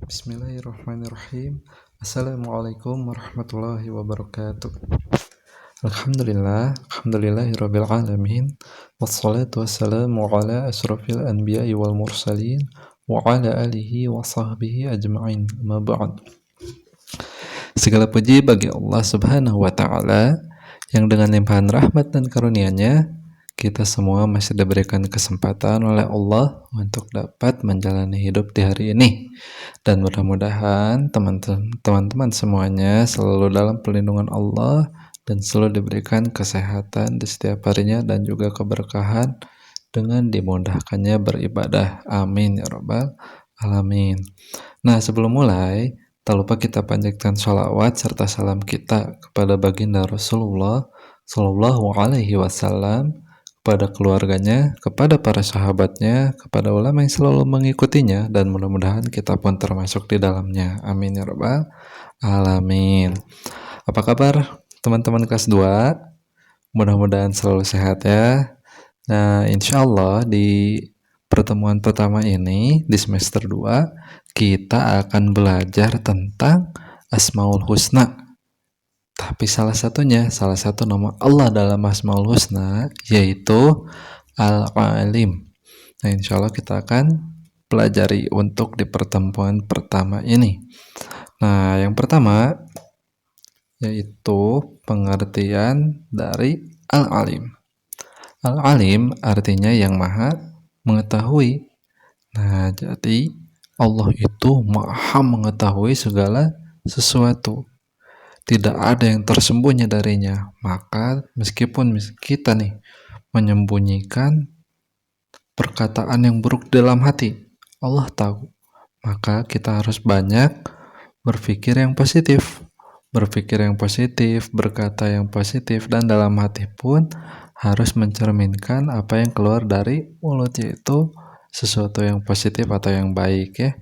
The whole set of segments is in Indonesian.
Bismillahirrahmanirrahim. Assalamualaikum warahmatullahi wabarakatuh. Alhamdulillahirabbil alamin. Wassalatu wassalamu ala asrofil anbiya'i wal mursalin wa ala alihi wa sahbihi ajma'in. Ma ba'd. Segala puji bagi Allah Subhanahu wa taala yang dengan limpahan rahmat dan karunia-Nya kita semua masih diberikan kesempatan oleh Allah untuk dapat menjalani hidup di hari ini. Dan mudah-mudahan teman-teman semuanya selalu dalam perlindungan Allah dan selalu diberikan kesehatan di setiap harinya dan juga keberkahan dengan dimudahkannya beribadah. Amin ya rabbal alamin. Nah, sebelum mulai, tak lupa kita panjatkan sholawat serta salam kita kepada baginda Rasulullah Sallallahu Alaihi Wasallam, kepada keluarganya, kepada para sahabatnya, kepada ulama yang selalu mengikutinya, dan mudah-mudahan kita pun termasuk di dalamnya. Amin ya rabbal alamin. Apa kabar teman-teman kelas 2? Mudah-mudahan selalu sehat ya. Nah, insya Allah di pertemuan pertama ini di semester 2 kita akan belajar tentang Asmaul Husna. Tapi salah satu nama Allah dalam Asmaul Husna yaitu Al-Alim. Nah, insya Allah kita akan pelajari untuk di pertemuan pertama ini. Nah, yang pertama yaitu pengertian dari Al-Alim. Al-Alim artinya yang maha mengetahui. Nah, jadi Allah itu maha mengetahui segala sesuatu. Tidak ada yang tersembunyi darinya. Maka meskipun kita nih menyembunyikan perkataan yang buruk dalam hati, Allah tahu. Maka kita harus banyak berpikir yang positif. Berpikir yang positif, berkata yang positif, dan dalam hati pun harus mencerminkan apa yang keluar dari mulut, yaitu sesuatu yang positif atau yang baik ya.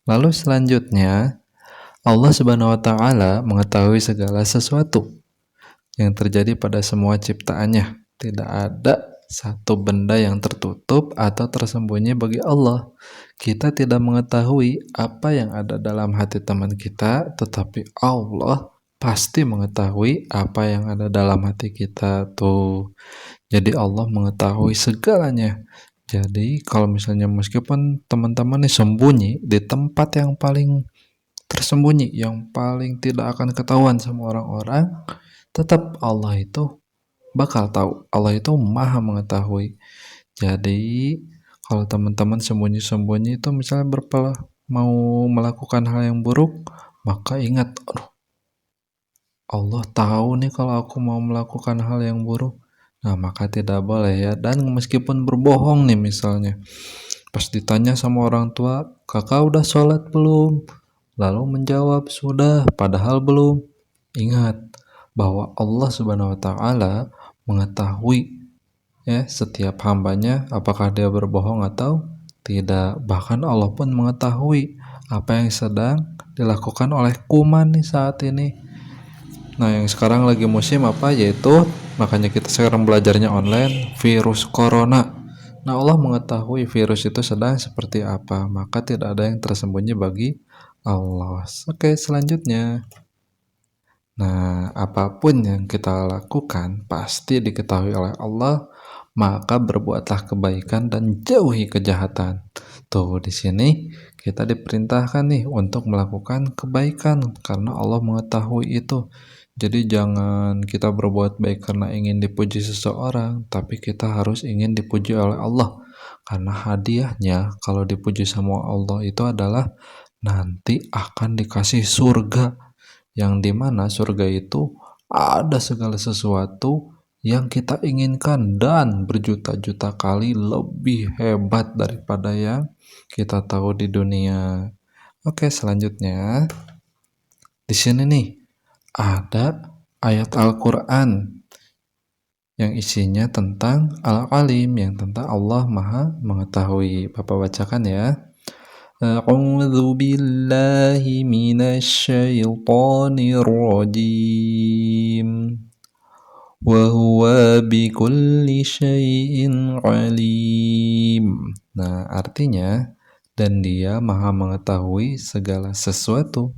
Lalu selanjutnya, Allah Subhanahu wa taala mengetahui segala sesuatu yang terjadi pada semua ciptaannya. Tidak ada satu benda yang tertutup atau tersembunyi bagi Allah. Kita tidak mengetahui apa yang ada dalam hati teman kita, tetapi Allah pasti mengetahui apa yang ada dalam hati kita tuh. Jadi Allah mengetahui segalanya. Jadi kalau misalnya meskipun teman-teman ini sembunyi di tempat yang paling tersembunyi, yang paling tidak akan ketahuan sama orang-orang, tetap Allah itu bakal tahu. Allah itu maha mengetahui. Jadi kalau teman-teman sembunyi-sembunyi itu misalnya mau melakukan hal yang buruk, maka ingat, Allah tahu nih kalau aku mau melakukan hal yang buruk. Nah, maka tidak boleh ya. Dan meskipun berbohong nih misalnya, pas ditanya sama orang tua, kakak udah sholat belum? Lalu menjawab sudah, padahal belum. Ingat bahwa Allah Subhanahu wa taala mengetahui ya setiap hambanya apakah dia berbohong atau tidak. Bahkan Allah pun mengetahui apa yang sedang dilakukan oleh kuman nih saat ini. Nah, yang sekarang lagi musim apa, yaitu makanya kita sekarang belajarnya online, virus corona. Nah, Allah mengetahui virus itu sedang seperti apa, maka tidak ada yang tersembunyi bagi Allah. Oke, selanjutnya. Nah, apapun yang kita lakukan pasti diketahui oleh Allah, maka berbuatlah kebaikan dan jauhi kejahatan. Tuh, di sini kita diperintahkan nih untuk melakukan kebaikan karena Allah mengetahui itu. Jadi jangan kita berbuat baik karena ingin dipuji seseorang, tapi kita harus ingin dipuji oleh Allah. Karena hadiahnya kalau dipuji sama Allah itu adalah nanti akan dikasih surga, yang dimana surga itu ada segala sesuatu yang kita inginkan dan berjuta-juta kali lebih hebat daripada yang kita tahu di dunia. Oke, selanjutnya di sini nih ada ayat Al-Quran yang isinya tentang Al-Alim, yang tentang Allah Maha Mengetahui. Bapak bacakan ya. A'udzu billahi minasyaitonir rajim. Wa huwa bikulli syai'in alim. Nah, artinya dan Dia Maha mengetahui segala sesuatu.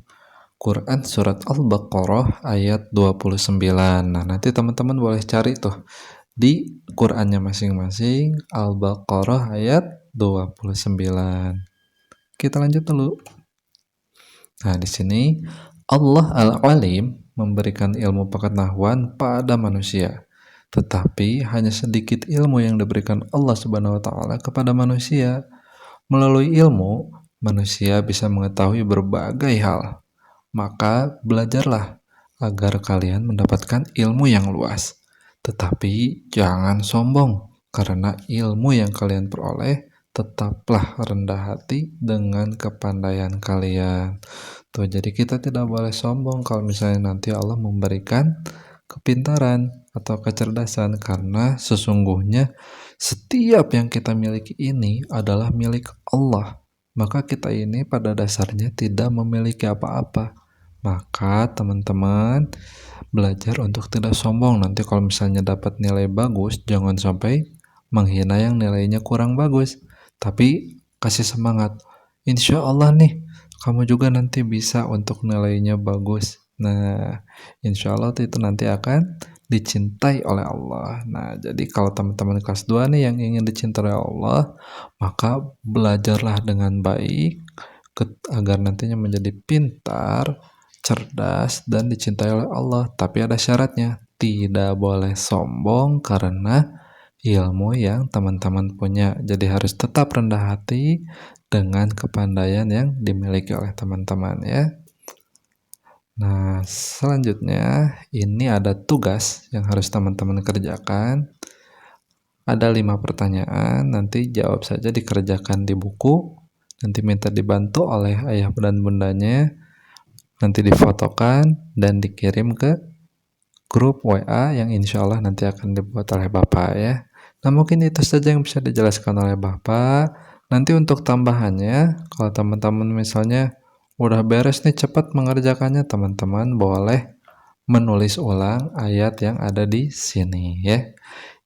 Quran surat Al-Baqarah ayat 29. Nah, nanti teman-teman boleh cari tuh di Qurannya masing-masing, Al-Baqarah ayat 29. Kita lanjut dulu. Nah, di sini Allah Al-Alim memberikan ilmu pengetahuan pada manusia. Tetapi hanya sedikit ilmu yang diberikan Allah Subhanahu wa taala kepada manusia. Melalui ilmu, manusia bisa mengetahui berbagai hal. Maka belajarlah agar kalian mendapatkan ilmu yang luas. Tetapi jangan sombong, karena ilmu yang kalian peroleh tetaplah rendah hati dengan kepandaian kalian. Tuh, jadi kita tidak boleh sombong kalau misalnya nanti Allah memberikan kepintaran atau kecerdasan, karena sesungguhnya setiap yang kita miliki ini adalah milik Allah. Maka kita ini pada dasarnya tidak memiliki apa-apa. Maka teman-teman belajar untuk tidak sombong. Nanti kalau misalnya dapat nilai bagus, jangan sampai menghina yang nilainya kurang bagus. Tapi kasih semangat. Insya Allah nih, kamu juga nanti bisa untuk nilainya bagus. Nah, insya Allah itu nanti akan dicintai oleh Allah. Nah, jadi kalau teman-teman kelas 2 nih yang ingin dicintai oleh Allah, maka belajarlah dengan baik agar nantinya menjadi pintar, cerdas, dan dicintai oleh Allah. Tapi ada syaratnya, tidak boleh sombong karena ilmu yang teman-teman punya. Jadi harus tetap rendah hati dengan kepandaian yang dimiliki oleh teman-teman ya. Nah, selanjutnya ini ada tugas yang harus teman-teman kerjakan. Ada 5 pertanyaan, nanti jawab saja, dikerjakan di buku. Nanti minta dibantu oleh ayah dan bundanya. Nanti difotokan dan dikirim ke grup WA yang insya Allah nanti akan dibuat oleh Bapak ya. Nah, mungkin itu saja yang bisa dijelaskan oleh Bapak. Nanti untuk tambahannya, kalau teman-teman misalnya udah beres nih cepat mengerjakannya, teman-teman boleh menulis ulang ayat yang ada di sini ya.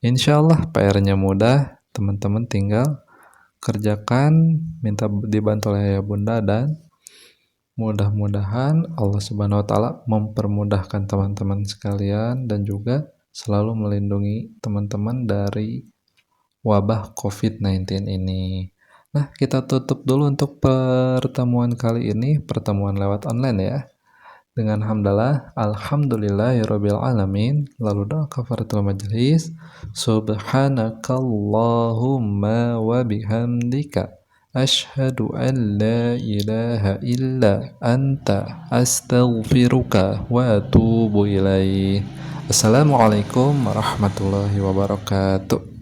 Insya Allah PR-nya mudah, teman-teman tinggal kerjakan, minta dibantu oleh ayah bunda, dan mudah-mudahan Allah Subhanahu wa taala mempermudahkan teman-teman sekalian dan juga selalu melindungi teman-teman dari wabah COVID-19 ini. Nah, kita tutup dulu untuk pertemuan kali ini, pertemuan lewat online ya. Dengan hamdalah, alhamdulillahirabbil alamin, lalu doa kafaratul majelis, subhanakallahumma wa bihamdika asyhadu an la ilaha illa anta astaghfiruka wa atubu ilaih. Assalamualaikum warahmatullahi wabarakatuh.